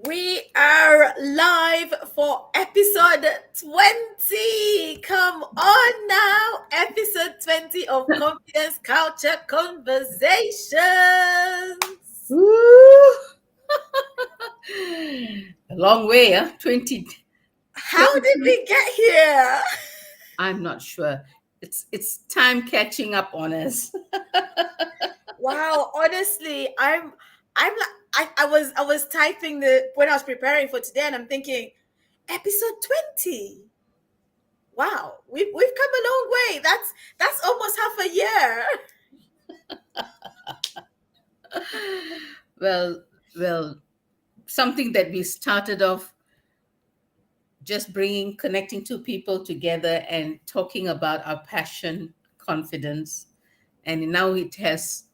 We are live for episode 20. Come on now. Episode 20 of Confidence Culture Conversations. Woo! A long way, huh? 20, How did 20. we get here? I'm not sure. It's time catching up on us. Wow, honestly, I was typing the when I was preparing for today and I'm thinking episode 20. Wow, we've come a long way. That's almost half a year. Well, well, something that we started off just connecting two people together and talking about our passion, confidence, and now it has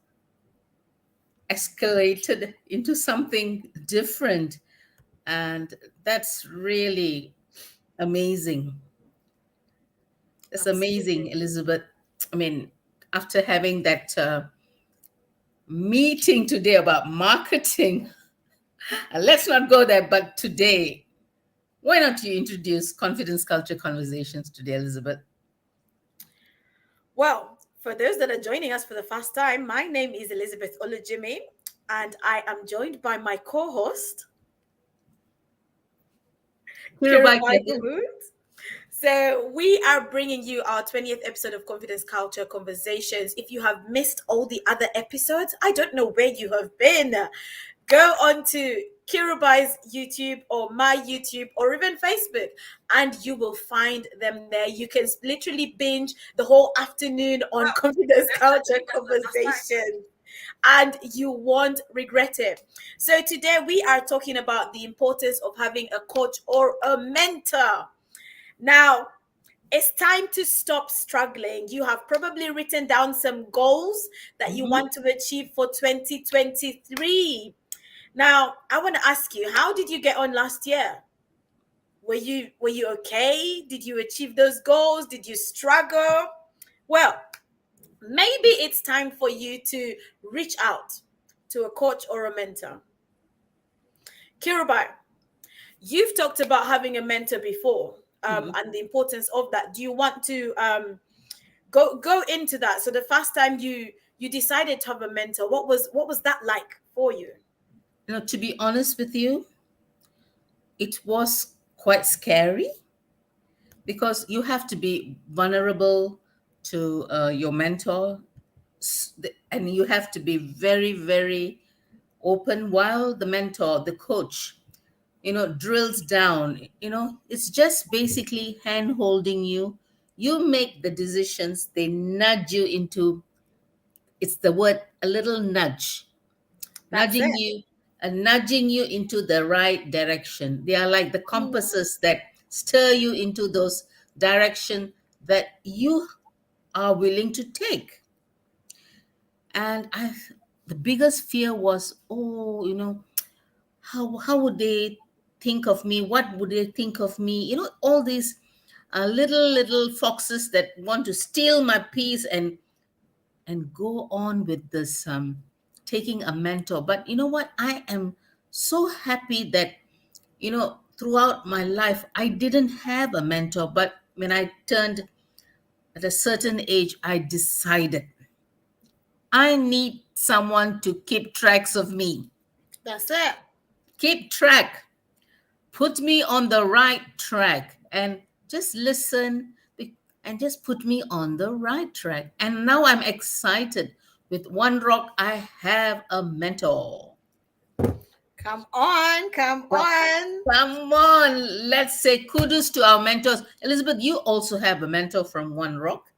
escalated into something different, and that's really amazing. It's amazing, Absolutely. Elizabeth. I mean, after having that meeting today about marketing, let's not go there, but today, why not you introduce Confidence Culture Conversations today, Elizabeth? Well, for those that are joining us for the first time, my name is Elizabeth Olujimi, and I am joined by my co-host, Kirabai Kirabai Kedu. Mahmood. So we are bringing you our 20th episode of Confidence Culture Conversations. If you have missed all the other episodes, I don't know where you have been. Go on to Kirubai's YouTube or my YouTube or even Facebook, and you will find them there. You can literally binge the whole afternoon on Confidence Culture Conversations, and you won't regret it. So today we are talking about the importance of having a coach or a mentor. Now, it's time to stop struggling. You have probably written down some goals that you Mhm. want to achieve for 2023. Now, I want to ask you, how did you get on last year? Were you okay? Did you achieve those goals? Did you struggle? Well, maybe it's time for you to reach out to a coach or a mentor. Kirubai, you've talked about having a mentor before, Mhm. and the importance of that. Do you want to go into that? So the first time you decided to have a mentor, what was that like for you? To be honest with you, it was quite scary because you have to be vulnerable to your mentor, and you have to be very, very open while the mentor, the coach, drills down. It's just basically hand holding you. You make the decisions, they nudge you into, it's the word, a little nudge, That's nudging it. you and nudging you into the right direction. They are like the Mm. compasses that stir you into those direction that you are willing to take. And the biggest fear was, oh, how would they think of me? What would they think of me? All these little foxes that want to steal my peace and go on with this taking a mentor. But you know what? I am so happy that throughout my life I didn't have a mentor. But when I turned at a certain age, I decided I need someone to keep tracks of me. That's it. Keep track, put me on the right track, and just listen and just put me on the right track. And now I'm excited. With One Rock, I have a mentor. Come on, come Well, on. come on, let's say kudos to our mentors. Elizabeth, you also have a mentor from One Rock.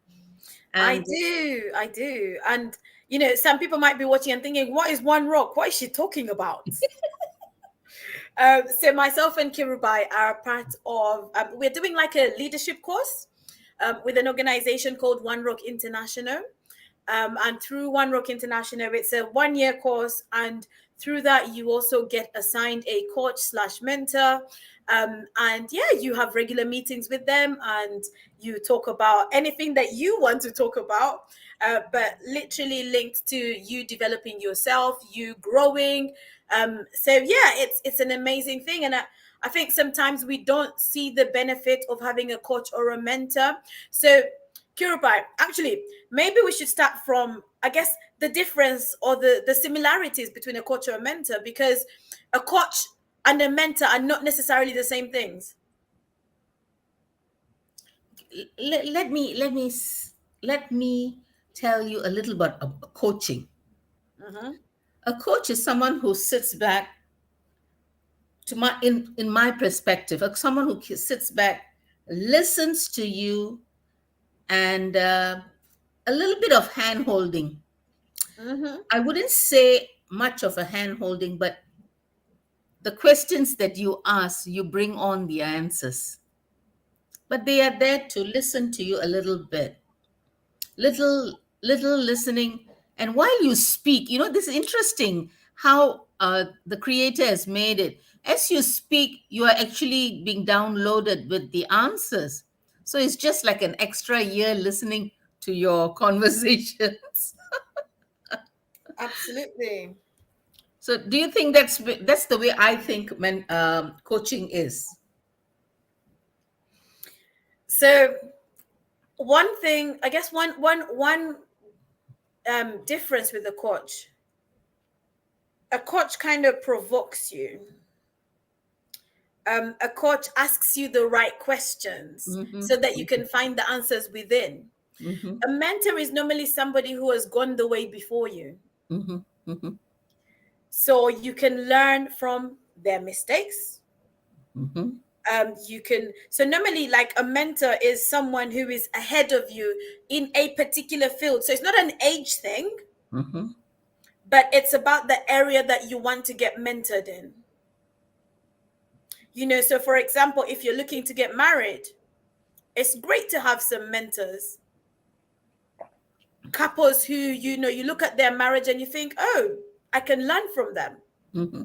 I And do, I do. And some people might be watching and thinking, what is One Rock? What is she talking about? So myself and Kirubai are part of, we're doing like a leadership course with an organization called One Rock International. And through One Rock International, it's a 1 year course. And through that, you also get assigned a coach slash mentor. And yeah, you have regular meetings with them and you talk about anything that you want to talk about, but literally linked to you developing yourself, you growing. So yeah, it's an amazing thing. And I think sometimes we don't see the benefit of having a coach or a mentor. So Kirubai, actually, maybe we should start from, I guess, the difference or the similarities between a coach or a mentor, because a coach and a mentor are not necessarily the same things. Let me tell you a little bit about coaching. Mm-hmm. A coach is someone who sits back, to my in my perspective, someone who sits back, listens to you, and a little bit of hand holding. Mm-hmm. I wouldn't say much of a hand holding, but the questions that you ask, you bring on the answers. But they are there to listen to you a little bit, little listening. And while you speak, this is interesting how the creator has made it. As you speak, you are actually being downloaded with the answers. So it's just like an extra year listening to your conversations. Absolutely. So do you think that's the way I think when coaching is? So one thing, I guess, one difference with the coach, a coach kind of provokes you. A coach asks you the right questions so that you can find the answers within. Hmm. A mentor is normally somebody who has gone the way before you, Hmm. Hmm. so you can learn from their mistakes. Hmm. You can, so normally, like, a mentor is someone who is ahead of you in a particular field, so it's not an age thing, Hmm. but it's about the area that you want to get mentored in. So for example, if you're looking to get married, it's great to have some mentors, couples who, you look at their marriage and you think, oh, I can learn from them. Hmm.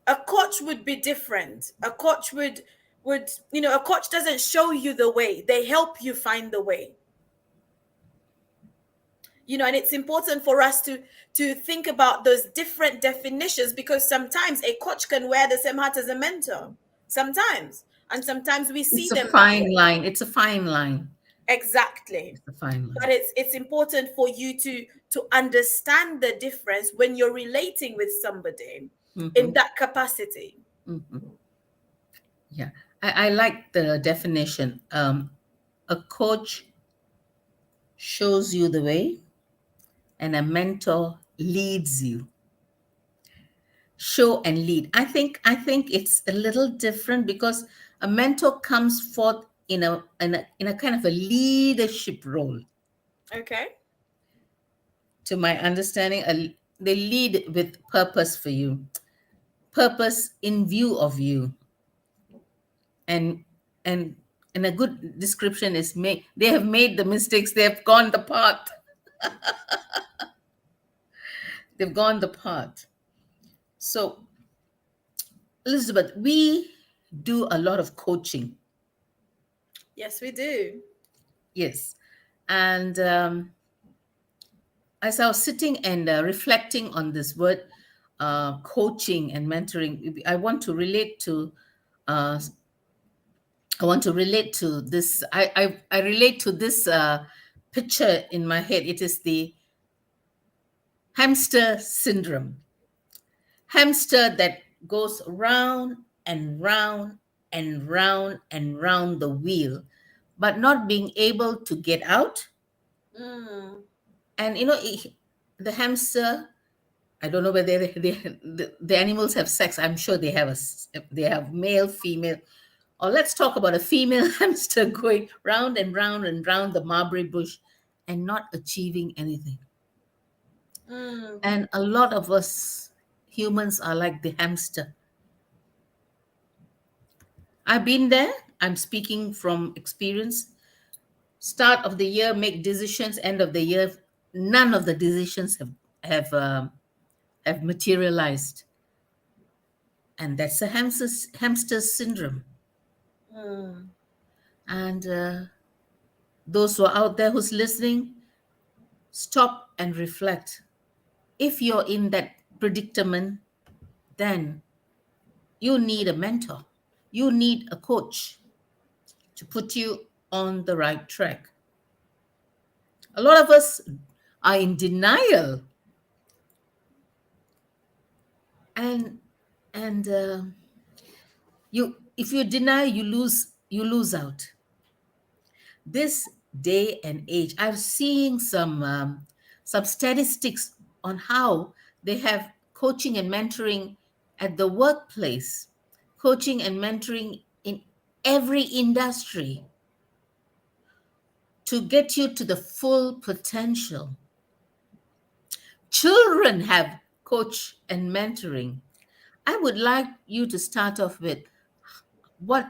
A coach would be different. A coach would a coach doesn't show you the way, they help you find the way. And it's important for us to think about those different definitions, because sometimes a coach can wear the same hat as a mentor, sometimes, and sometimes we see It's a them that fine way. line. It's a fine line. Exactly. It's a fine But line. it's important for you to understand the difference when you're relating with somebody in Hmm. that capacity. Hmm. Yeah, I like the definition. A coach shows you the way, and a mentor leads you. Show and lead. I think it's a little different because a mentor comes forth in a kind of a leadership role. Okay. To my understanding, they lead with purpose for you, purpose in view of you, and and and a good description is made. They have made the mistakes. They have gone the path. They've gone the path. So, Elizabeth, we do a lot of coaching. Yes, we do. Yes. And as I was sitting and reflecting on this word, coaching and mentoring, uh, I want to relate to this. I relate to this picture in my head. It is the hamster syndrome. Hamster that goes round and round and round and round the wheel, but not being able to get out. Mm. And the hamster, I don't know whether the animals have sex. I'm sure they have they have male, female. Or let's talk about a female hamster going round and round and round the mulberry bush and not achieving anything. Mm. And a lot of us humans are like the hamster. I've been there. I'm speaking from experience. Start of the year, make decisions. End of the year, none of the decisions have have materialized. And that's a hamster syndrome. Mm. And those who are out there who's listening, stop and reflect. If you're in that predicament, then you need a mentor. You need a coach to put you on the right track. A lot of us are in denial, and and you if you deny, you lose out. This day and age, I'm seeing some statistics on how they have coaching and mentoring at the workplace, coaching and mentoring in every industry to get you to the full potential. Children have coach and mentoring. I would like you to start off with what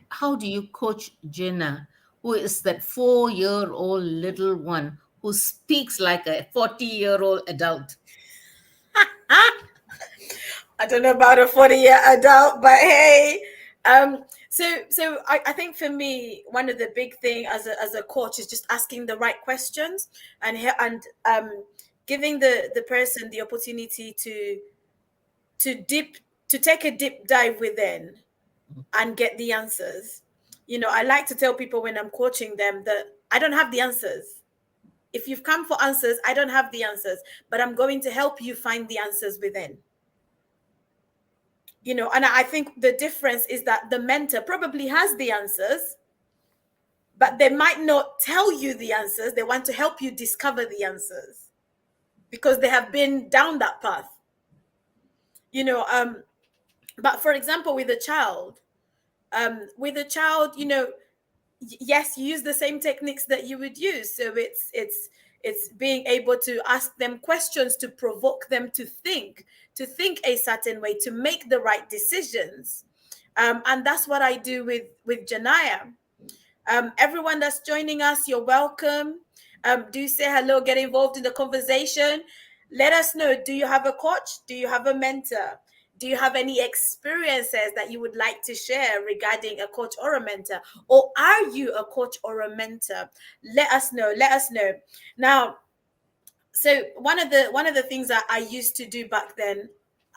how do you coach Jenna, who is that 4-year-old little one who speaks like a 40-year-old adult? I don't know about a 40-year adult, but hey. I think for me, one of the big thing as a coach is just asking the right questions and giving the person the opportunity to dip to take a deep dive within and get the answers. I like to tell people when I'm coaching them that I don't have the answers. If you've come for answers, I don't have the answers, but I'm going to help you find the answers within. And I think the difference is that the mentor probably has the answers, but they might not tell you the answers. They want to help you discover the answers because they have been down that path. you know um but for example, with a child, yes, you use the same techniques that you would use. So it's being able to ask them questions to provoke them to think a certain way, to make the right decisions. And that's what I do with Janaya. Everyone that's joining us, you're welcome. Do say hello, get involved in the conversation. Let us know, do you have a coach? Do you have a mentor? Do you have any experiences that you would like to share regarding a coach or a mentor? Or are you a coach or a mentor? Let us know. Let us know. Now, so one of the things that I used to do back then,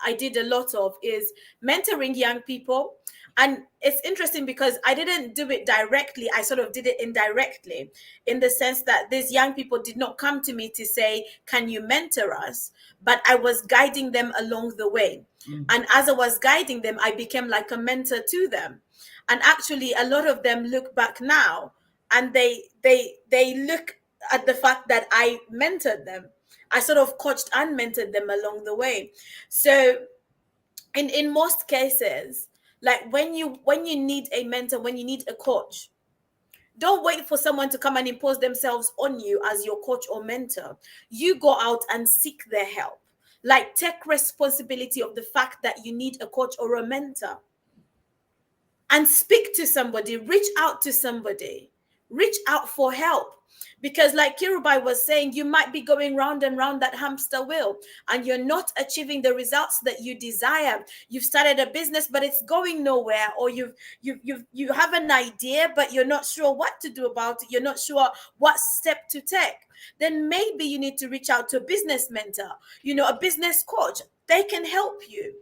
I did a lot of, is mentoring young people. And it's interesting because I didn't do it directly. I sort of did it indirectly, in the sense that these young people did not come to me to say, can you mentor us? But I was guiding them along the way. And as I was guiding them, I became like a mentor to them. And actually, a lot of them look back now, and they look at the fact that I mentored them. I sort of coached and mentored them along the way. So in most cases, like when you need a mentor, when you need a coach, don't wait for someone to come and impose themselves on you as your coach or mentor. You go out and seek their help. Like, take responsibility of the fact that you need a coach or a mentor, and speak to somebody, reach out to somebody, reach out for help. Because, like Kirubai was saying, you might be going round and round that hamster wheel and you're not achieving the results that you desire. You've started a business, but it's going nowhere, or you have an idea, but you're not sure what to do about it. You're not sure what step to take. Then maybe you need to reach out to a business mentor, a business coach. They can help you,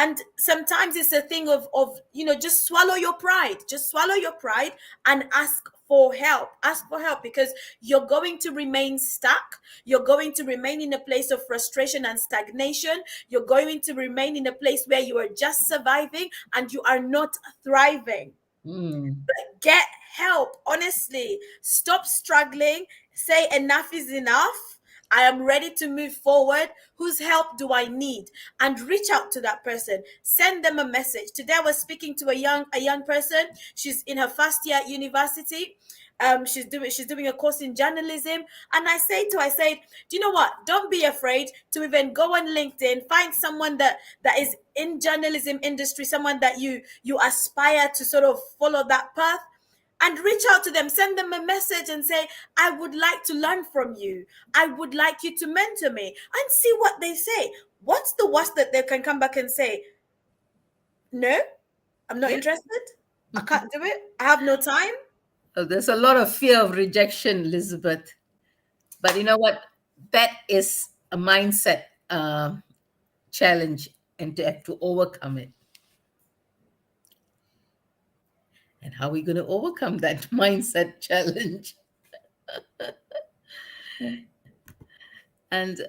and sometimes it's a thing of just swallow your pride. Just swallow your pride and ask for help. Ask for help, because you're going to remain stuck. You're going to remain in a place of frustration and stagnation. You're going to remain in a place where you are just surviving and you are not thriving. Mm. Get help. Honestly, stop struggling. Say enough is enough. I am ready to move forward. Whose help do I need? And reach out to that person. Send them a message. Today I was speaking to a young person. She's in her first year at university. She's doing a course in journalism. And I said, do you know what? Don't be afraid to even go on LinkedIn, find someone that is in journalism industry, someone that you aspire to sort of follow that path. and reach out to them, send them a message and say, I would like to learn from you. I would like you to mentor me, and see what they say. What's the worst that they can come back and say? No, I'm not Yeah. interested. I can't do it. I have no time. There's a lot of fear of rejection, Elizabeth. But you know what? That is a mindset challenge, and to have to overcome it. And how are we going to overcome that mindset challenge? And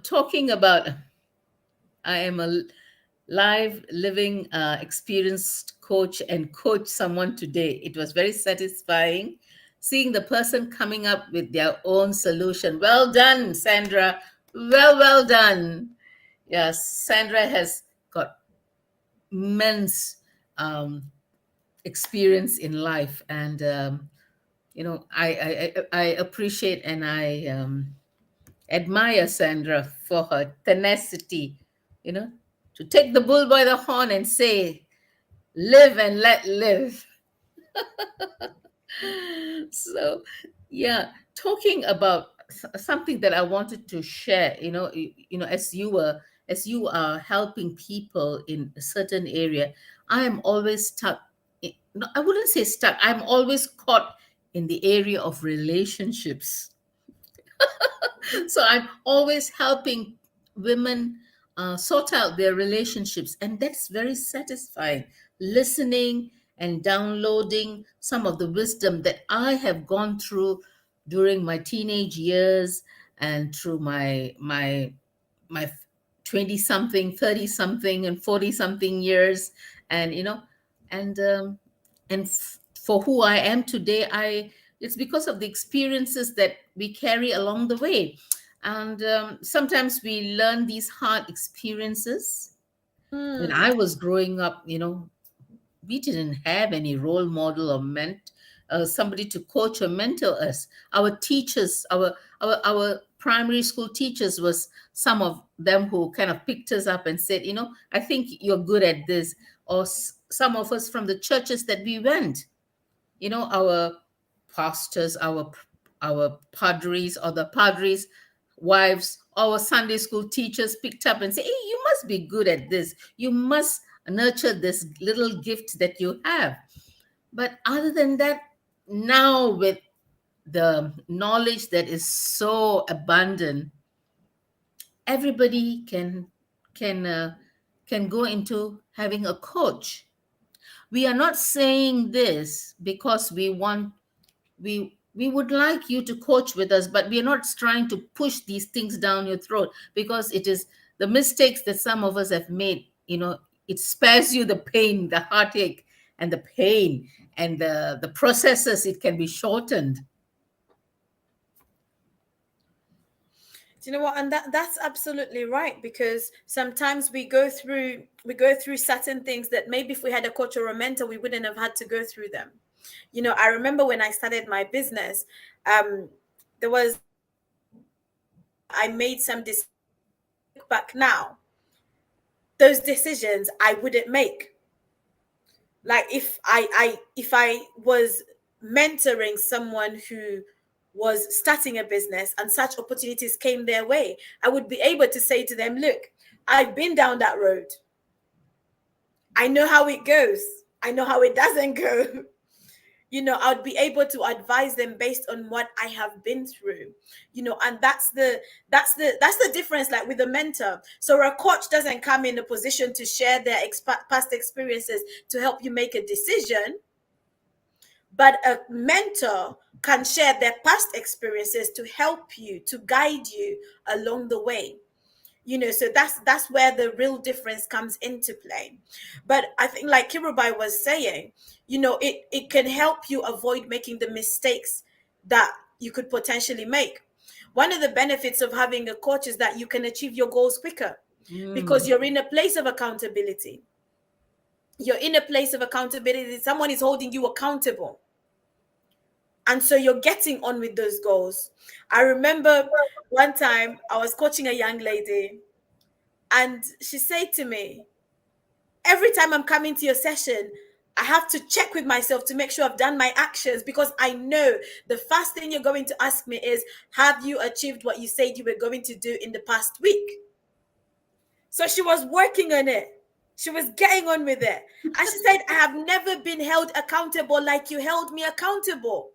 talking about, I am a live living experienced coach and coach someone today. It was very satisfying seeing the person coming up with their own solution. Well done, Sandra. Well done. Yes, Sandra has got immense experience in life, and I appreciate and I admire Sandra for her tenacity, you know, to take the bull by the horn and say, live and let live. So, yeah, talking about something that I wanted to share, as you are helping people in a certain area, I am always stuck. No, I wouldn't say stuck. I'm always caught in the area of relationships. So I'm always helping women sort out their relationships, and that's very satisfying. Listening and downloading some of the wisdom that I have gone through during my teenage years and through my 20 something, 30 something, and 40 something years, and and for who I am today, I it's because of the experiences that we carry along the way. And sometimes we learn these hard experiences. When Hmm. I was growing up, we didn't have any role model or somebody to coach or mentor us. Our teachers, our primary school teachers, was some of them who kind of picked us up and said, I think you're good at this. Or some of us from the churches that we went, our pastors, our padres, or the padres wives, our Sunday school teachers picked up and say, hey, you must be good at this, you must nurture this little gift that you have. But other than that, now with the knowledge that is so abundant, everybody can uh, can go into having a coach. We are not saying this because we would like you to coach with us, but we're not trying to push these things down your throat, because it is the mistakes that some of us have made. It spares you the pain, the heartache, and the pain, and the processes. It can be shortened. Do you know what? And that's absolutely right, because sometimes we go through certain things that maybe if we had a coach or a mentor, we wouldn't have had to go through them. I remember when I started my business, um, there was I made some decisions back now. Those decisions I wouldn't make. Like if I was mentoring someone who was starting a business and such opportunities came their way, I would be able to say to them, look, I've been down that road. I know how it goes. I know how it doesn't go. I'd be able to advise them based on what I have been through. And that's the difference, like with a mentor. So a coach doesn't come in a position to share their past experiences to help you make a decision, but a mentor can share their past experiences to help you, to guide you along the way. So that's where the real difference comes into play. But I think, like Kirubai was saying, it can help you avoid making the mistakes that you could potentially make. One of the benefits of having a coach is that you can achieve your goals quicker, because Mm. you're in a place of accountability. Someone is holding you accountable, and so you're getting on with those goals. I remember one time I was coaching a young lady, and she said to me, every time I'm coming to your session, I have to check with myself to make sure I've done my actions, because I know the first thing you're going to ask me is, have you achieved what you said you were going to do in the past week? So she was working on it. She was getting on with it. And she said, I have never been held accountable like you held me accountable.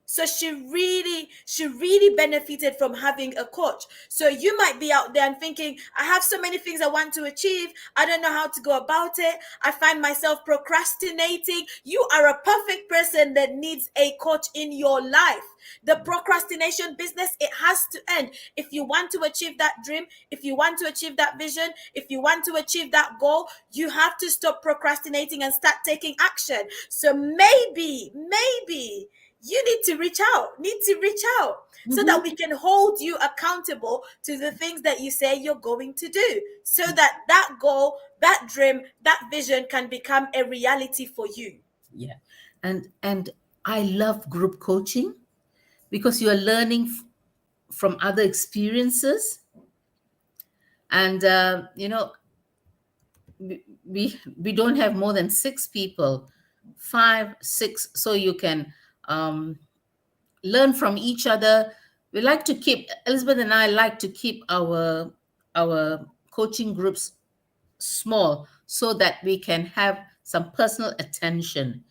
So she really benefited from having a coach. So you might be out there and thinking, I have so many things I want to achieve. I don't know how to go about it. I find myself procrastinating. You are a perfect person that needs a coach in your life. The procrastination business, it has to end. If you want to achieve that dream, if you want to achieve that vision, if you want to achieve that goal, you have to stop procrastinating and start taking action. So maybe you need to reach out so that we can hold you accountable to the things that you say you're going to do, so that that goal, that dream, that vision can become a reality for you. Yeah. And I love group coaching because you are learning from other experiences. And we don't have more than 6 people, 5 6, so you can um, learn from each other. We like to keep, Elizabeth and I like to keep our coaching groups small so that we can have some personal attention.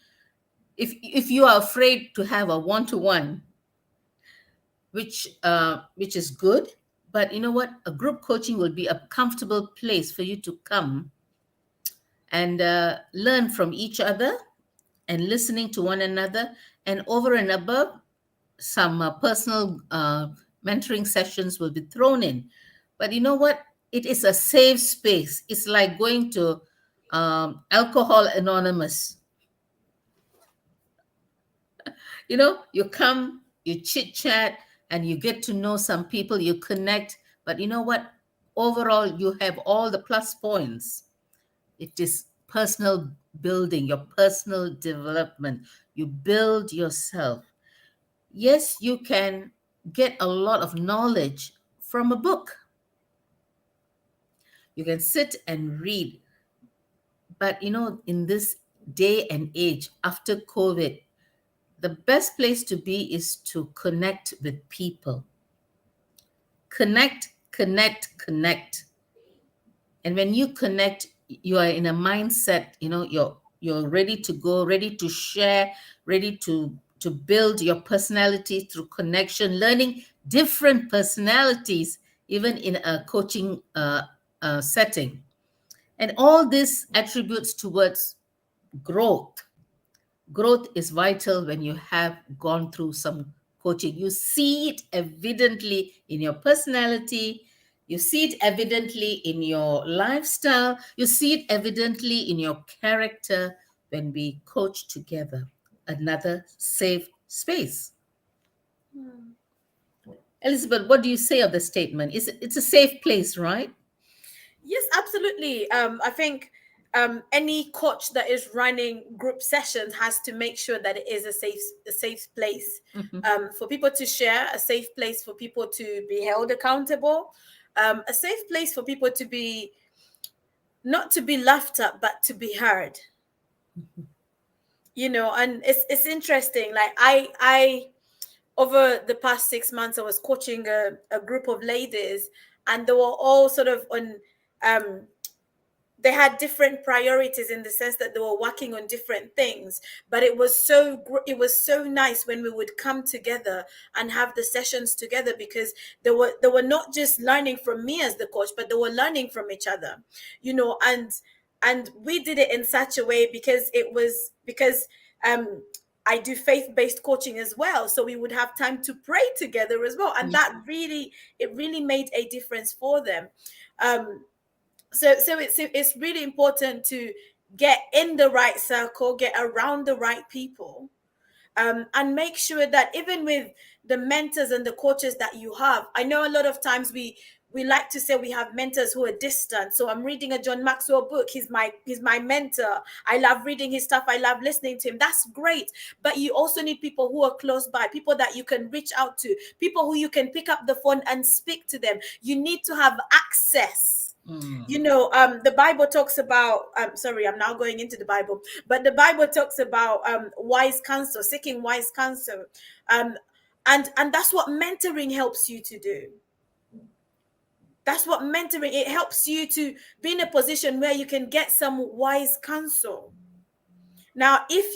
If you are afraid to have a one-to-one, which is good, but you know what, a group coaching will be a comfortable place for you to come and learn from each other and listening to one another, and over and above, some personal mentoring sessions will be thrown in. But you know what, it is a safe space. It's like going to Alcohol Anonymous. You come, you chit chat, and you get to know some people, you connect. But you know what, overall, you have all the plus points. It is personal building, your personal development. You build yourself. Yes, you can get a lot of knowledge from a book. You can sit and read. But in this day and age after COVID, the best place to be is to connect with people. Connect, connect, connect. And when you connect, you are in a mindset, you're ready to go, ready to share, ready to build your personality through connection, learning different personalities, even in a coaching setting. And all this attributes towards growth. Growth is vital when you have gone through some coaching. You see it evidently in your personality, you see it evidently in your lifestyle, you see it evidently in your character when we coach together. Another safe space. Elizabeth, what do you say of the statement? It's a safe place, right? Yes, absolutely. I think any coach that is running group sessions has to make sure that it is a safe place Mhm. for people to share, a safe place for people to be held accountable, a safe place for people to be, not to be laughed at, but to be heard. And it's interesting. Like I over the past 6 months, I was coaching a group of ladies, and they were all sort of on. They had different priorities in the sense that they were working on different things, but it was so nice when we would come together and have the sessions together, because they were not just learning from me as the coach, but they were learning from each other. And we did it in such a way, because um I do faith-based coaching as well, so we would have time to pray together as well, and it really made a difference for them. Um so it's really important to get in the right circle, get around the right people, and make sure that even with the mentors and the coaches that you have. I know a lot of times we like to say we have mentors who are distant. So I'm reading a John Maxwell book. He's my mentor. I love reading his stuff. I love listening to him. That's great. But you also need people who are close by, people that you can reach out to, people who you can pick up the phone and speak to them. You need to have access Mm. You know, the Bible talks about, sorry, I'm now going into the Bible, but the Bible talks about wise counsel, seeking wise counsel. um and that's what mentoring helps you to do. That's what mentoring, it helps you to be in a position where you can get some wise counsel. Now, if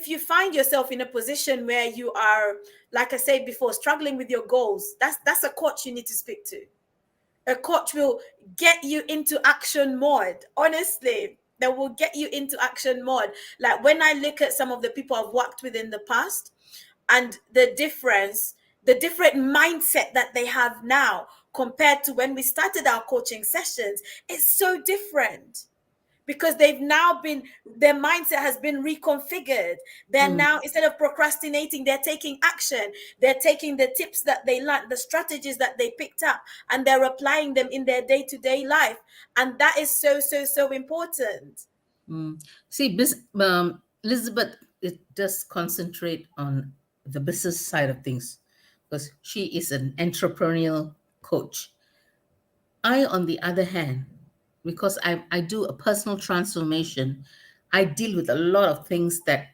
you find yourself in a position where you are, like I said before, struggling with your goals, that's a coach you need to speak to. A coach will get you into action mode. Honestly, that will get you into action mode. Like when I look at some of the people I've worked with in the past, and the different mindset that they have now compared to when we started our coaching sessions, it's so different, because they've now been, their mindset has been reconfigured. They're Mm. now, instead of procrastinating, they're taking action. They're taking the tips that they learned, the strategies that they picked up, and they're applying them in their day-to-day life. And that is so, so, so important. Mm. See, Elizabeth, it does concentrate on the business side of things because she is an entrepreneurial coach. I, on the other hand, because I do a personal transformation, I deal with a lot of things that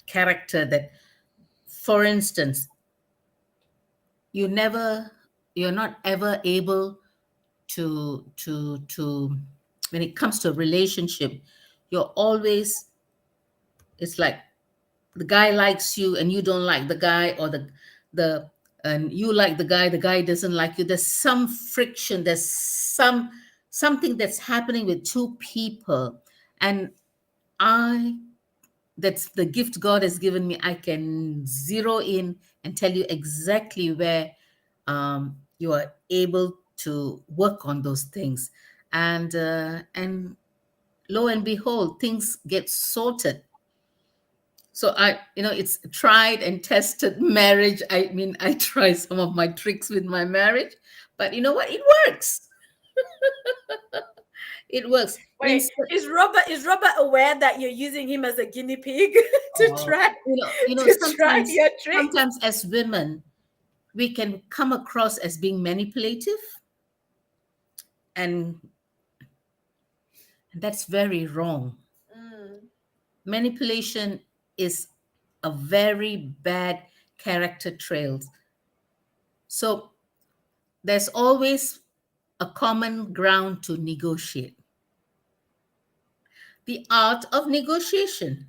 character that, for instance, you never, you're not ever able to when it comes to a relationship, you're always, it's like the guy likes you and you don't like the guy, or the and you like the guy doesn't like you. There's some friction, there's something that's happening with two people. And I that's the gift God has given me. I can zero in and tell you exactly where you are able to work on those things, and lo and behold, things get sorted. So it's tried and tested marriage. I mean, I try some of my tricks with my marriage, but you know what? It works. It works. Wait, is Robert aware that you're using him as a guinea pig to Oh, try to try sometimes, your tricks? sometimes as women, we can come across as being manipulative, and that's very wrong. Mm. Manipulation is a very bad character trail. So there's always a common ground to negotiate. The art of negotiation.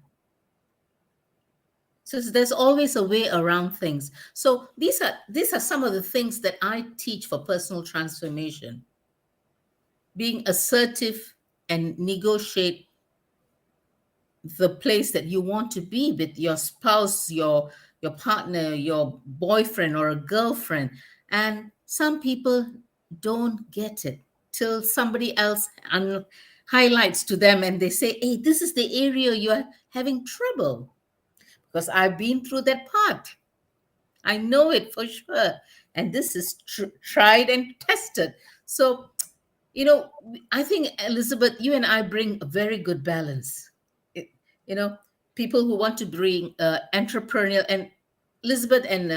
So there's always a way around things. So these are some of the things that I teach for personal transformation. Being assertive and negotiate the place that you want to be with your spouse, your partner, your boyfriend or a girlfriend. And some people don't get it till somebody else highlights to them and they say, hey, this is the area you are having trouble, because I've been through that part. I know it for sure. And this is tried and tested. So, I think, Elizabeth, you and I bring a very good balance. It, you know, People who want to bring entrepreneurial, and Elizabeth and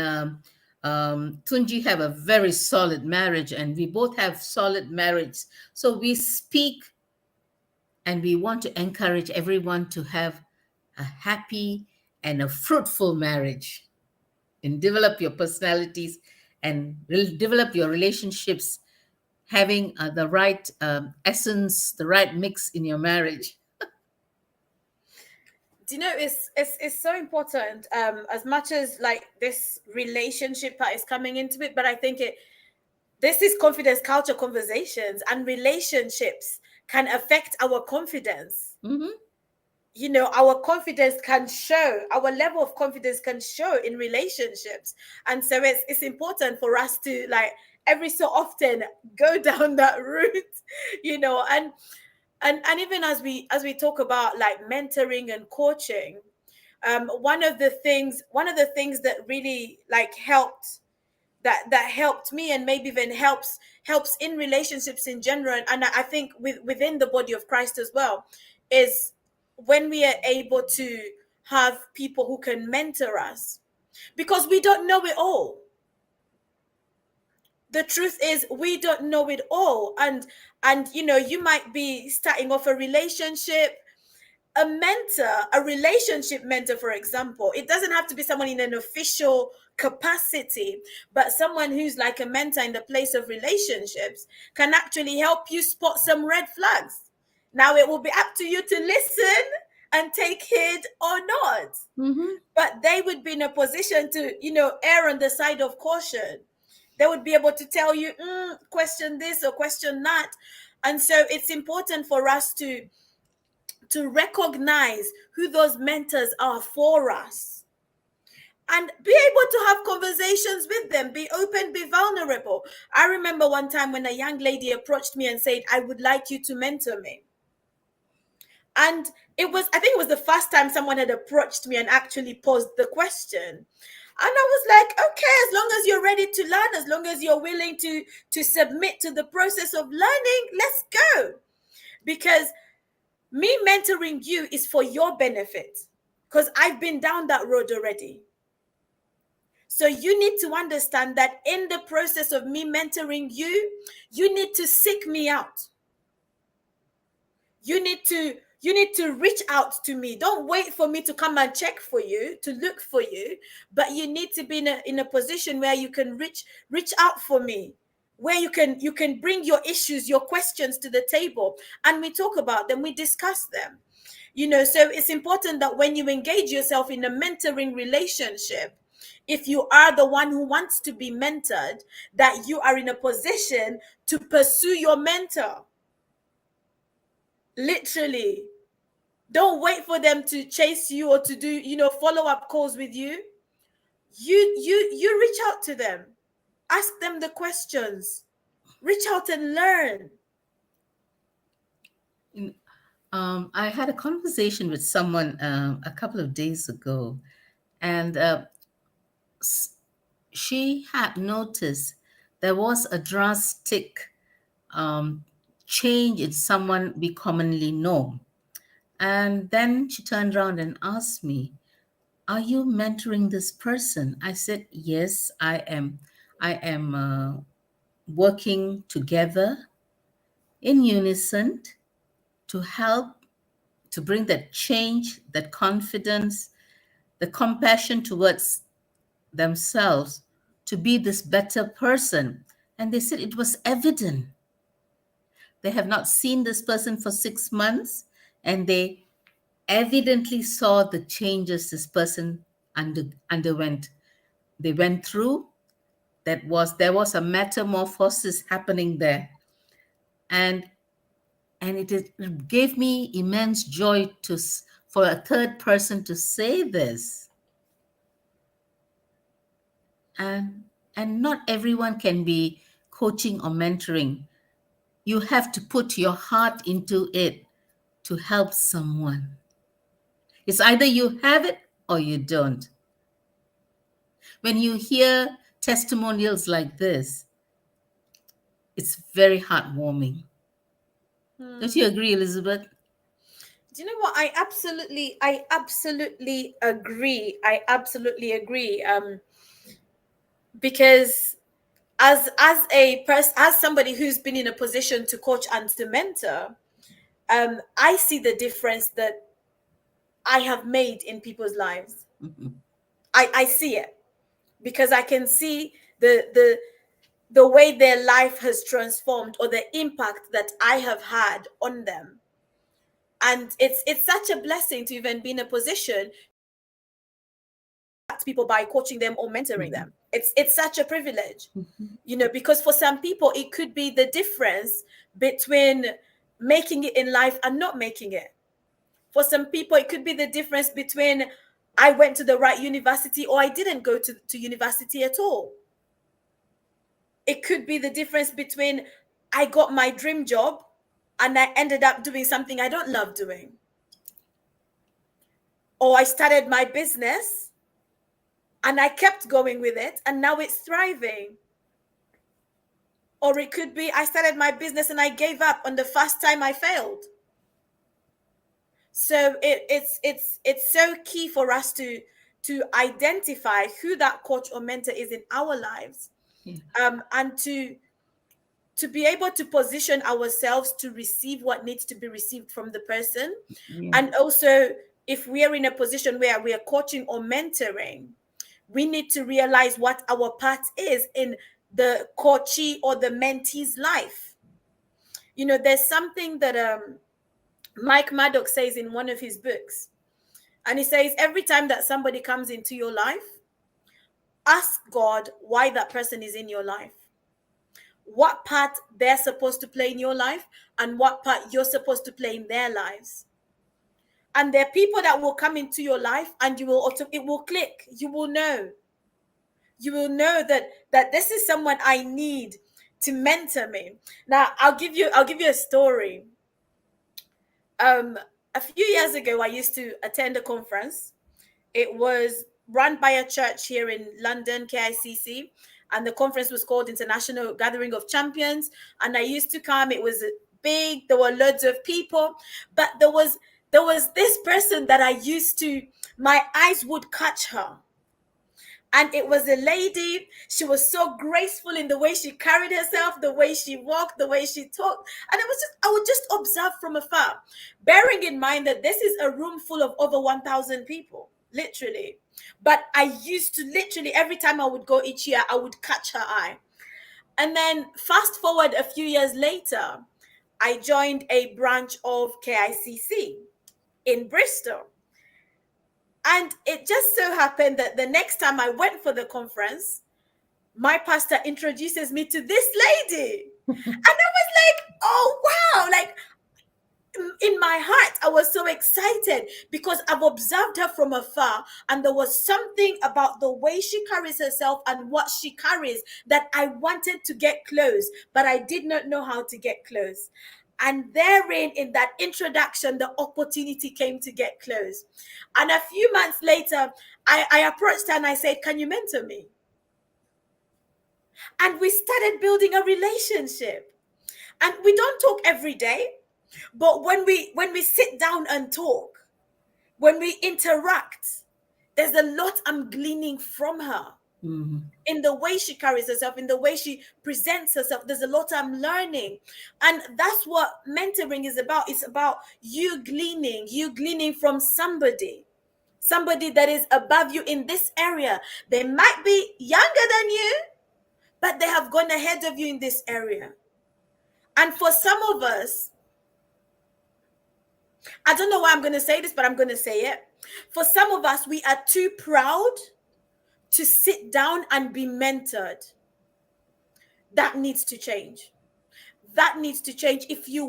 Tunji have a very solid marriage, and we both have solid marriage. So we speak and we want to encourage everyone to have a happy and a fruitful marriage, and develop your personalities and develop your relationships, having the right essence, the right mix in your marriage. Do you know, it's so important, as much as like this relationship part is coming into it, but I think this is confidence culture conversations, and relationships can affect our confidence. Hmm. You know, our confidence can show, our level of confidence can show in relationships. And so it's important for us to, like, every so often go down that route, you know. And even as we talk about like mentoring and coaching, one of the things that really like helped, that helped me, and maybe even helps in relationships in general, and I think within the body of Christ as well, is when we are able to have people who can mentor us, because we don't know it all. the truth is we don't know it all. And you know, you might be starting off a relationship. A mentor, a relationship mentor, for example, it doesn't have to be someone in an official capacity, but someone who's like a mentor in the place of relationships can actually help you spot some red flags. Now it will be up to you to listen and take heed or not, Mm-hmm. but they would be in a position to, you know, err on the side of caution. They would be able to tell you, question this or question that. And so it's important for us to recognize who those mentors are for us and be able to have conversations with them, be open, be vulnerable. I remember one time when a young lady approached me and said, I would like you to mentor me. And I think it was the first time someone had approached me and actually posed the question. And I was like, okay, as long as you're ready to learn, as long as you're willing to submit to the process of learning, let's go. Because me mentoring you is for your benefit, because I've been down that road already. So you need to understand that in the process of me mentoring you, you need to seek me out. You need to reach out to me. Don't wait for me to come and check for you, to look for you, but you need to be in a position where you can reach out for me, where you can bring your issues, your questions to the table, and we talk about them, we discuss them. You know, so it's important that when you engage yourself in a mentoring relationship, if you are the one who wants to be mentored, that you are in a position to pursue your mentor. Literally, don't wait for them to chase you or to do, you know, follow-up calls with you. You reach out to them, ask them the questions, reach out and learn. I had a conversation with someone a couple of days ago, and she had noticed there was a drastic um, change in someone we commonly know. And then she turned around and asked me, are you mentoring this person? I said, yes, I am. I am working together in unison to help to bring that change, that confidence, the compassion towards themselves to be this better person. And they said it was evident. They have not seen this person for 6 months, and they evidently saw the changes this person underwent. They went through. There was a metamorphosis happening there, and it gave me immense joy for a third person to say this. And not everyone can be coaching or mentoring. You have to put your heart into it to help someone. It's either you have it or you don't. When you hear testimonials like this, it's very heartwarming. Don't you agree, Elizabeth? Do you know what? I absolutely agree. I absolutely agree. Because as somebody who's been in a position to coach and to mentor, I see the difference that I have made in people's lives. Mhm. I see it because I can see the way their life has transformed or the impact that I have had on them. And it's such a blessing to even be in a position to people by coaching them or mentoring Mhm. them. It's such a privilege, Mhm. you know, because for some people it could be the difference between making it in life and not making it. For some people it could be the difference between I went to the right university or I didn't go to university at all. It could be the difference between I got my dream job and I ended up doing something I don't love doing. Or I started my business and I kept going with it and now it's thriving. Or it could be I started my business and I gave up on the first time I failed. So it's so key for us to identify who that coach or mentor is in our lives. Yeah. and to be able to position ourselves to receive what needs to be received from the person. Yeah. And also, if we are in a position where we are coaching or mentoring, we need to realize what our part is in the coachee or the mentee's life. You know, there's something that Mike Maddox says in one of his books. And he says, every time that somebody comes into your life, ask God why that person is in your life, what part they're supposed to play in your life, and what part you're supposed to play in their lives. And there are people that will come into your life, and it will click. You will know that this is someone I need to mentor me. Now, I'll give you a story. Um, a few years ago, I used to attend a conference. It was run by a church here in London, KICC, and the conference was called International Gathering of Champions. And I used to come. It was big. There were loads of people, but there was this person that I used to. My eyes would catch her, and it was a lady. She was so graceful in the way she carried herself, the way she walked, the way she talked. And it was just, I would just observe from afar, bearing in mind that this is a room full of over 1,000 people, literally. But I used to literally, every time I would go each year, I would catch her eye. And then fast forward a few years later, I joined a branch of KICC in Bristol. And it just so happened that the next time I went for the conference, my pastor introduces me to this lady. And I was like, oh, wow. Like, in my heart, I was so excited because I've observed her from afar. And there was something about the way she carries herself and what she carries that I wanted to get close, but I did not know how to get close. And therein, in that introduction, the opportunity came to get close. And a few months later, I approached her and I said, can you mentor me? And we started building a relationship. And we don't talk every day, but when we sit down and talk, when we interact, there's a lot I'm gleaning from her. Mhm. In the way she carries herself, in the way she presents herself, there's a lot I'm learning. And that's what mentoring is about. It's about you gleaning from somebody that is above you in this area. They might be younger than you, but they have gone ahead of you in this area. And for some of us, I don't know why I'm going to say this, but I'm going to say it. For some of us, we are too proud to sit down and be mentored. That needs to change. That needs to change. To if you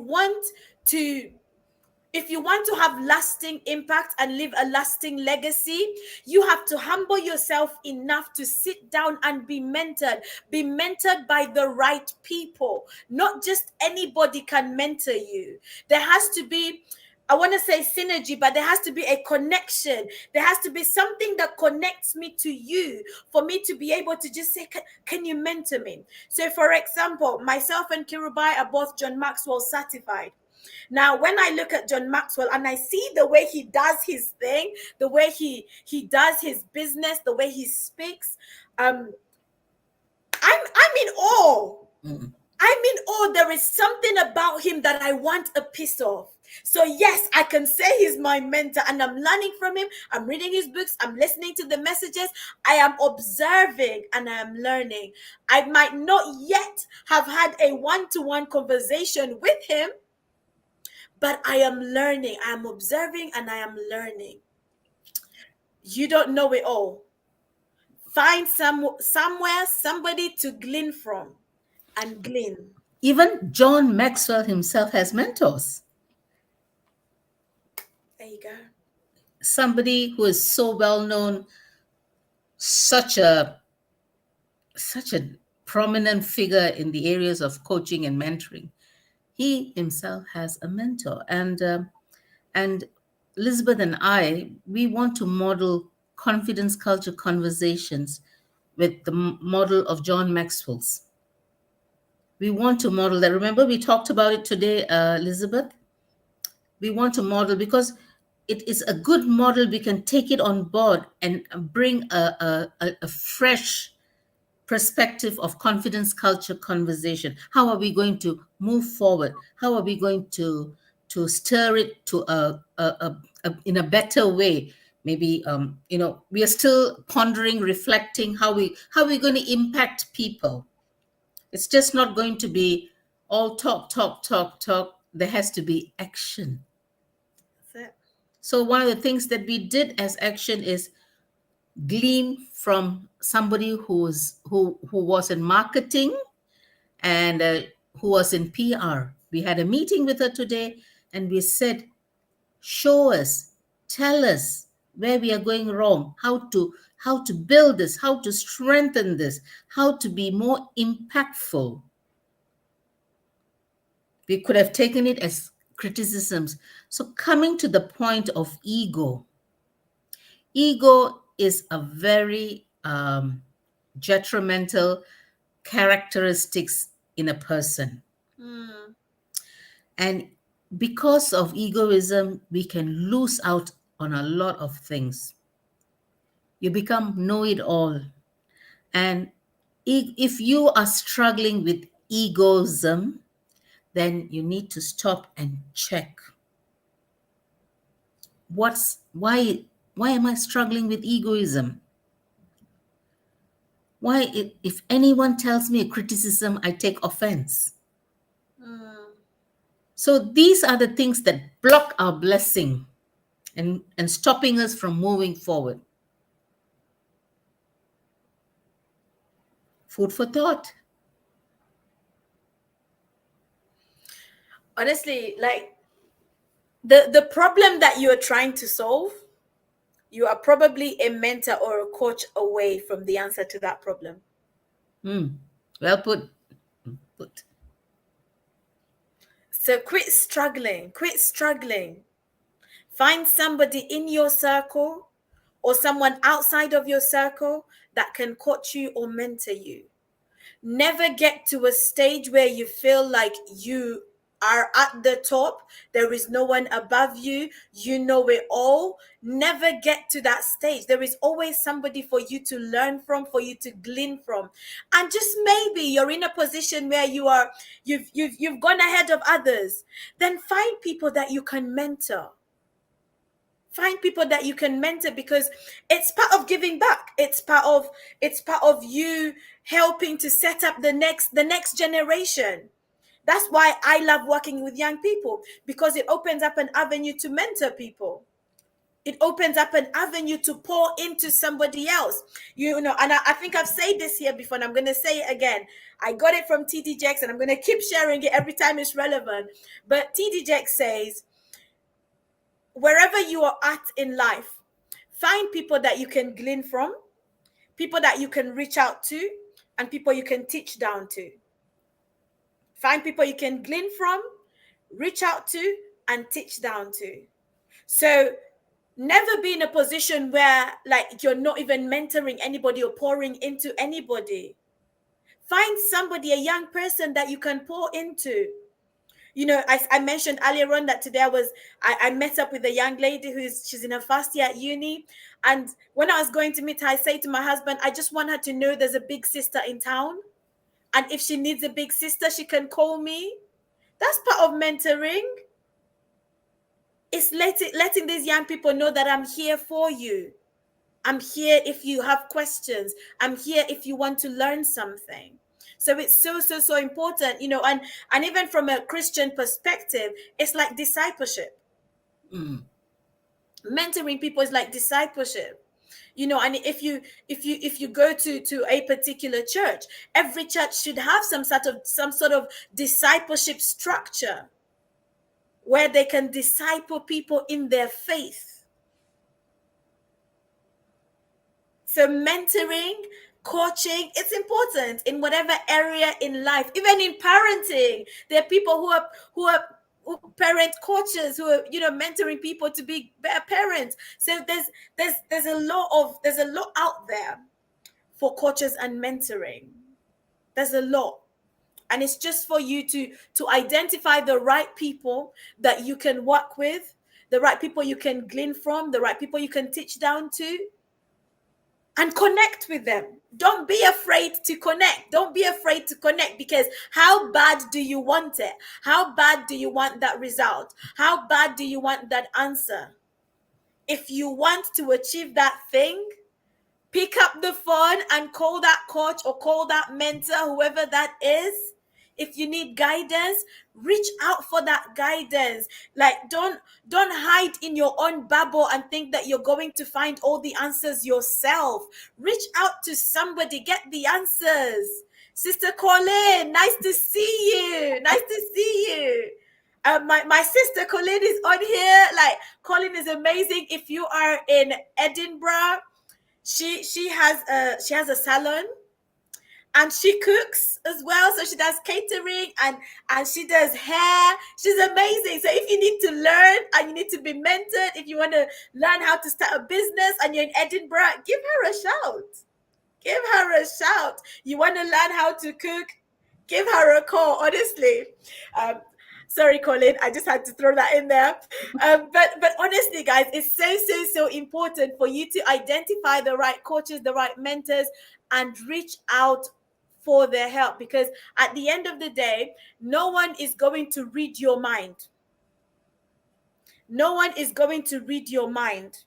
want to have lasting impact and leave a lasting legacy, you have to humble yourself enough to sit down and be mentored. Be mentored by the right people. Not just anybody can mentor you. There has to be, I want to say synergy, but there has to be a connection. There has to be something that connects me to you for me to be able to just say, can you mentor me? So, for example, myself and Kirubai are both John Maxwell certified. Now, when I look at John Maxwell and I see the way he does his thing, the way he does his business, the way he speaks, I'm in awe. Mhm. I'm in awe. There is something about him that I want a piece of. So yes, I can say he's my mentor and I'm learning from him. I'm reading his books. I'm listening to the messages. I am observing and I am learning. I might not yet have had a one-to-one conversation with him, but I am learning. I am observing and I am learning. You don't know it all. Find somewhere somebody to glean from and glean. Even John Maxwell himself has mentors. There you go. Somebody who is so well known, such a such a prominent figure in the areas of coaching and mentoring. He himself has a mentor, and Elizabeth and I, we want to model confidence culture conversations with the model of John Maxwell's. We want to model that. Remember, we talked about it today, Elizabeth. We want to model because it is a good model. We can take it on board and bring a fresh perspective of confidence culture conversation. How are we going to move forward? How are we going to stir it to a in a better way? Maybe we are still pondering, reflecting how we're going to impact people. It's just not going to be all talk, talk, talk, talk. There has to be action. That's it. So one of the things that we did as action is glean from somebody who was in marketing and who was in PR. We had a meeting with her today, and we said, show us, tell us where we are going wrong, how to build this, how to strengthen this, how to be more impactful. We could have taken it as criticisms. So coming to the point of ego is a very detrimental characteristics in a person. Mm. And because of egoism, we can lose out on a lot of things. You become know-it-all. And if you are struggling with egoism, then you need to stop and check. Why am I struggling with egoism? Why, if anyone tells me a criticism, I take offense? Mm. So these are the things that block our blessing and stopping us from moving forward. Food for thought. Honestly, like the problem that you are trying to solve, you are probably a mentor or a coach away from the answer to that problem. Well put. Put. So quit struggling. Quit struggling. Find somebody in your circle or someone outside of your circle that can coach you or mentor you. Never get to a stage where you feel like you are at the top. There is no one above you. You know it all. Never get to that stage. There is always somebody for you to learn from, for you to glean from. And just maybe you're in a position where you've gone ahead of others. Then find people that you can mentor. Find people that you can mentor, because it's part of giving back. It's part of you helping to set up the next generation. That's why I love working with young people, because it opens up an avenue to mentor people. It opens up an avenue to pour into somebody else. And I think I've said this here before, and I'm going to say it again. I got it from TD Jakes, and I'm going to keep sharing it every time it's relevant. But TD Jakes says, wherever you are at in life, find people that you can glean from, people that you can reach out to, and people you can teach down to. Find people you can glean from, reach out to, and teach down to. So never be in a position where like you're not even mentoring anybody or pouring into anybody. Find somebody, a young person that you can pour into. I mentioned earlier on that today I met up with a young lady she's in her first year at uni. And when I was going to meet her, I say to my husband, I just want her to know there's a big sister in town. And if she needs a big sister, she can call me. That's part of mentoring. It's letting these young people know that I'm here for you. I'm here if you have questions. I'm here if you want to learn something. So it's so important, and even from a Christian perspective, it's like discipleship. Mentoring people is like discipleship. And if you go to a particular church, every church should have some sort of discipleship structure where they can disciple people in their faith. So mentoring, coaching, it's important in whatever area in life, even in parenting. There are people who are parent coaches who are mentoring people to be better parents. So there's a lot out there for coaches and mentoring. There's a lot. And it's just for you to identify the right people that you can work with, the right people you can glean from, the right people you can teach down to. and connect with them. Don't be afraid to connect. Don't be afraid to connect, because how bad do you want it? How bad do you want that result? How bad do you want that answer? If you want to achieve that thing, pick up the phone and call that coach or call that mentor, whoever that is. If you need guidance, reach out for that guidance. Like, don't hide in your own bubble and think that you're going to find all the answers yourself. Reach out to somebody, get the answers. Sister Colleen, nice to see you. Nice to see you. My sister Colleen is on here. Like, Colleen is amazing. If you are in Edinburgh, she has a salon, and she cooks as well. So she does catering, and she does hair. She's amazing. So if you need to learn and you need to be mentored, if you want to learn how to start a business and you're in Edinburgh, give her a shout. Give her a shout. You want to learn how to cook, give her a call. Honestly, sorry, Colin, I just had to throw that in there. But honestly, guys, it's so important for you to identify the right coaches, the right mentors, and reach out for their help, because at the end of the day, no one is going to read your mind. No one is going to read your mind.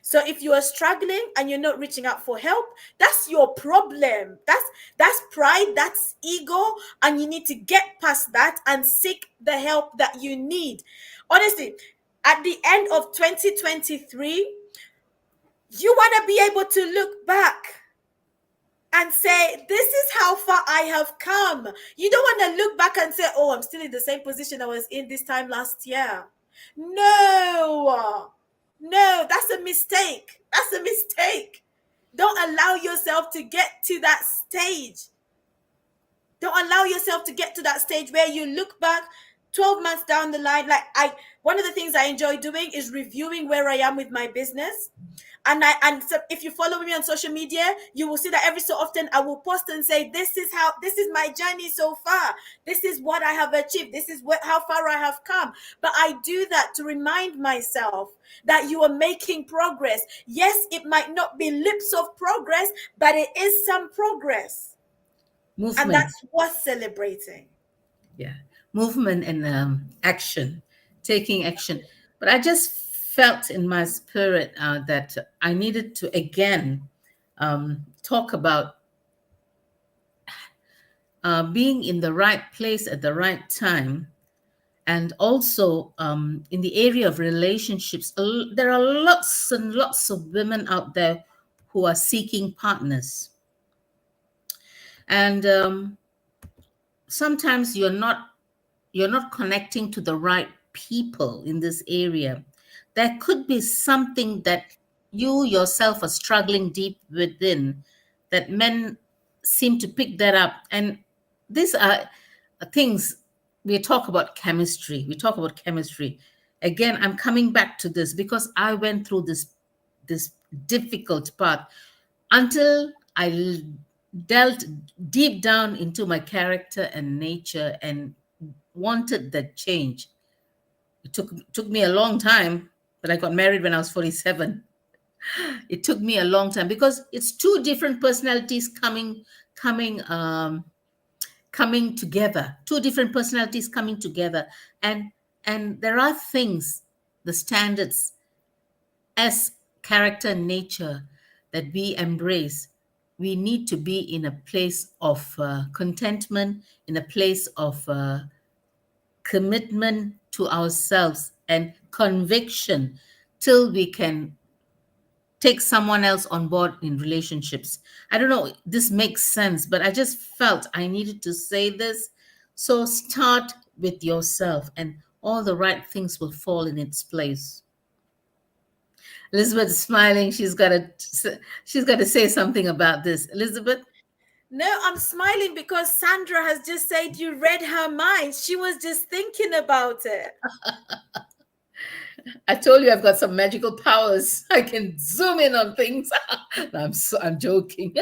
So if you are struggling and you're not reaching out for help, that's your problem. That's pride, that's ego, and you need to get past that and seek the help that you need. Honestly, at the end of 2023, you want to be able to look back and say, this is how far I have come. You don't want to look back and say, oh, I'm still in the same position I was in this time last year. No, that's a mistake. That's a mistake. Don't allow yourself to get to that stage. Don't allow yourself to get to that stage where you look back 12 months down the line. Like, one of the things I enjoy doing is reviewing where I am with my business. And so if you follow me on social media, you will see that every so often I will post and say, this is my journey so far. This is what I have achieved. This is how far I have come. But I do that to remind myself that you are making progress. Yes, it might not be lips of progress, but it is some progress. Movement. And that's worth celebrating. Yeah. Movement and action, taking action. But I just felt in my spirit that I needed to again talk about being in the right place at the right time. And also in the area of relationships, there are lots and lots of women out there who are seeking partners. And sometimes you're not connecting to the right people in this area. There could be something that you yourself are struggling deep within, that men seem to pick that up. And these are things, we talk about chemistry. Again, I'm coming back to this because I went through this difficult part until I delved deep down into my character and nature and wanted that change. It took me a long time, but I got married when I was 47. It took me a long time because it's two different personalities coming together. Two different personalities coming together, and there are things, the standards as character and nature that we embrace. We need to be in a place of contentment, in a place of commitment to ourselves and conviction till we can take someone else on board in relationships. I don't know, this makes sense, but I just felt I needed to say this. So start with yourself and all the right things will fall in its place. Elizabeth is smiling. She's got to say something about this. Elizabeth? No, I'm smiling because Sandra has just said you read her mind. She was just thinking about it. I told you I've got some magical powers. I can zoom in on things. I'm joking.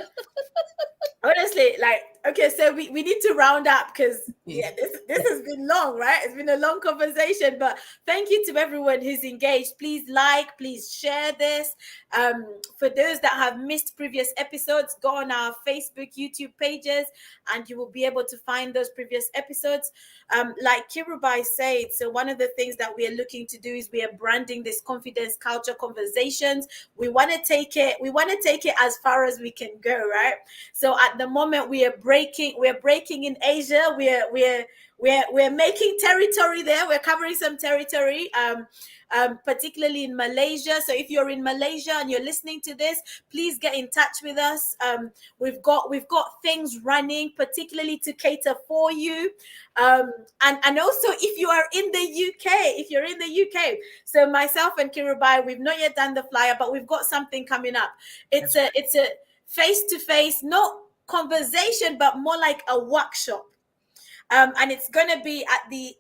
Honestly, like, Okay, so we need to round up because yeah, this has been long, right? It's been a long conversation, but thank you to everyone who's engaged. Please like, please share this. For those that have missed previous episodes, go on our Facebook, YouTube pages, and you will be able to find those previous episodes. Like Kirubai said, so one of the things that we are looking to do is we are branding this confidence culture conversations. We want to take it as far as we can go, right? So at the moment we're breaking in Asia. We're making territory there. We're covering some territory, particularly in Malaysia. So if you're in Malaysia and you're listening to this, please get in touch with us. We've got things running, particularly to cater for you. And also if you are in the UK, so myself and Kirubai, we've not yet done the flyer, but we've got something coming up. It's a face-to-face, not conversation, but more like a workshop. And it's going to be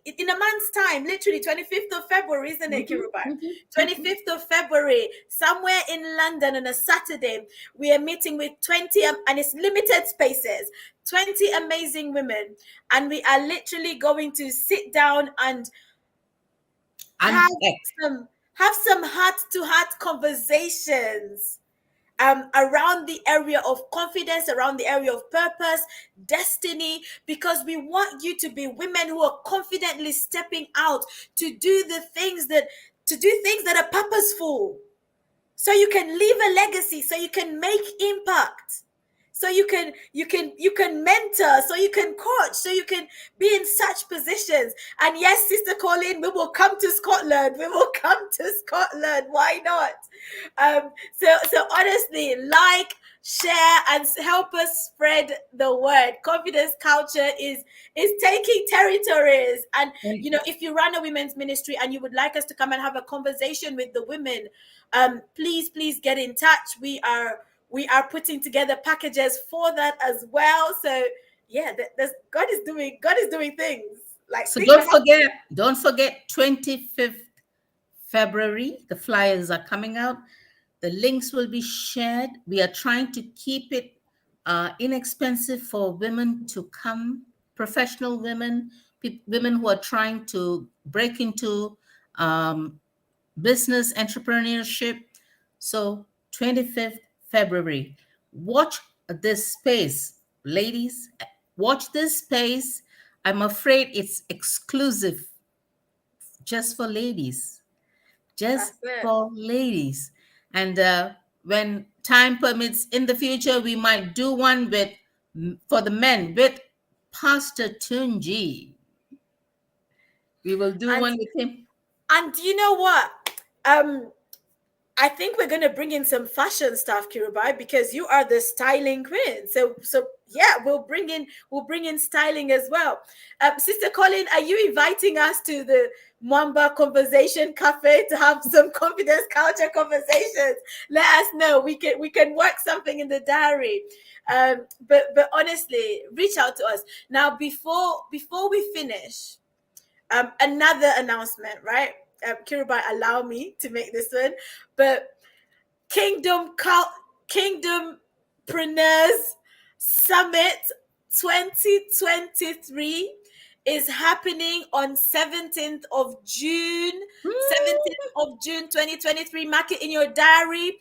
in a month's time, literally 25th of February, isn't it, Kirubai? 25th of February, somewhere in London on a Saturday. We are meeting with 20, and it's limited spaces, 20 amazing women. And we are literally going to sit down and have some heart-to-heart conversations around the area of confidence, around the area of purpose, destiny, because we want you to be women who are confidently stepping out to do things that are purposeful, so you can leave a legacy, so you can make impact, so you can mentor, so you can coach, so you can be in such positions. And yes, Sister Colleen, we will come to Scotland. Why not? So honestly, like, share, and help us spread the word. Confidence culture is taking territories. And if you run a women's ministry and you would like us to come and have a conversation with the women, please get in touch. We are putting together packages for that as well. So yeah, God is doing things. Like, so don't forget 25th February, the flyers are coming out. The links will be shared. We are trying to keep it inexpensive for women to come, professional women, women who are trying to break into business entrepreneurship. So 25th February. Watch this space, ladies. Watch this space. I'm afraid it's exclusive just for ladies. For ladies. And when time permits in the future, we might do one for the men with Pastor Tunji. We will do one with him. And you know what? I think we're gonna bring in some fashion stuff, Kirubai, because you are the styling queen. So yeah, we'll bring in styling as well. Sister Colleen, are you inviting us to the Mwamba Conversation Cafe to have some confidence culture conversations? Let us know. We can work something in the diary. But honestly, reach out to us. Now before we finish, another announcement, right? Kirubai, allow me to make this one, but Kingdompreneurs Summit 2023 is happening on 17th of June. 17th of June 2023. Mark it in your diary.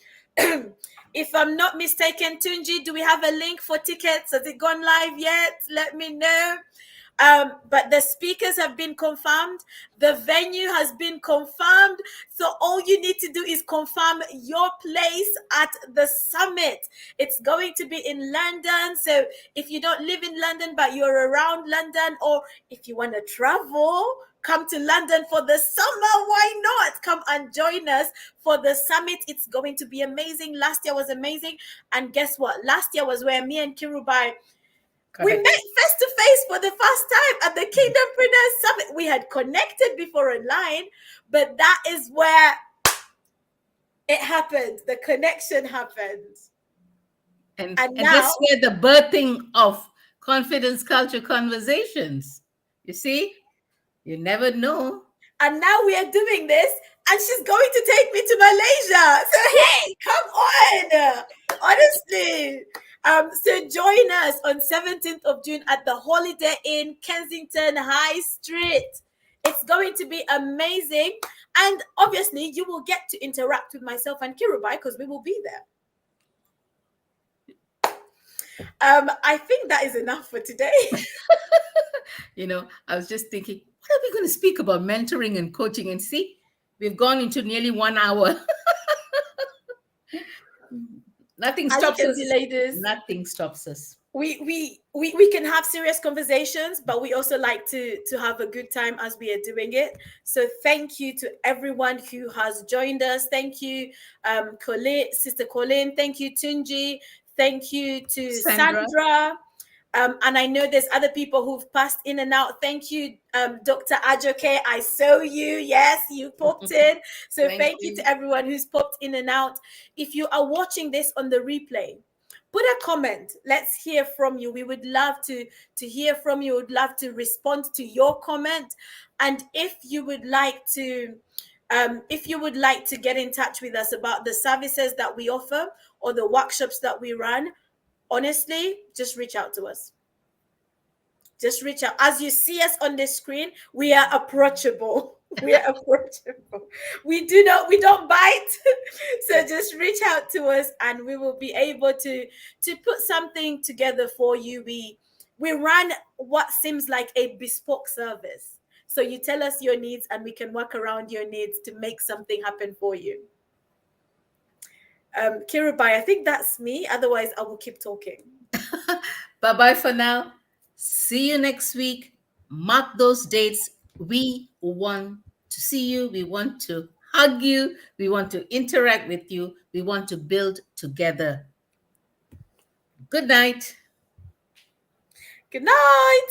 If I'm not mistaken, Tunji, do we have a link for tickets? Has it gone live yet? Let me know. But the speakers have been confirmed. The venue has been confirmed. So all you need to do is confirm your place at the summit. It's going to be in London. So if you don't live in London, but you're around London, or if you want to travel, come to London for the summer. Why not? Come and join us for the summit. It's going to be amazing. Last year was amazing. And guess what? Last year was where me and Kirubai, we met face to face for the first time at the Kingdompreneurs Summit. We had connected before online, but that is where it happened. The connection happened. And now, that's where the birthing of confidence culture conversations. You see, you never know. And now we are doing this, and she's going to take me to Malaysia. So hey, come on. Honestly, So join us on 17th of June at the Holiday Inn, Kensington High Street. It's going to be amazing. And obviously, you will get to interact with myself and Kirubai because we will be there. I think that is enough for today. I was just thinking, what are we going to speak about mentoring and coaching? And see, we've gone into nearly 1 hour. Nothing As you stops can us. see, ladies, Nothing stops us. we can have serious conversations, but we also like to have a good time as we are doing it. So thank you to everyone who has joined us. Thank you, Colin, Sister Colin. Thank you, Tunji. Thank you to Sandra. Sandra. And I know there's other people who've passed in and out. Thank you, Dr. Ajoke. I saw you. Yes, you popped in. So thank you to everyone who's popped in and out. If you are watching this on the replay, put a comment. Let's hear from you. We would love to hear from you. Would love to respond to your comment. And if you would like to get in touch with us about the services that we offer or the workshops that we run, honestly, just reach out to us. Just reach out. As you see us on the screen, we are approachable. We are approachable. We don't bite. So just reach out to us and we will be able to put something together for you. We run what seems like a bespoke service. So you tell us your needs and we can work around your needs to make something happen for you. Kirubai, I think that's me. Otherwise, I will keep talking. Bye-bye for now. See you next week. Mark those dates. We want to see you. We want to hug you. We want to interact with you. We want to build together. Good night. Good night.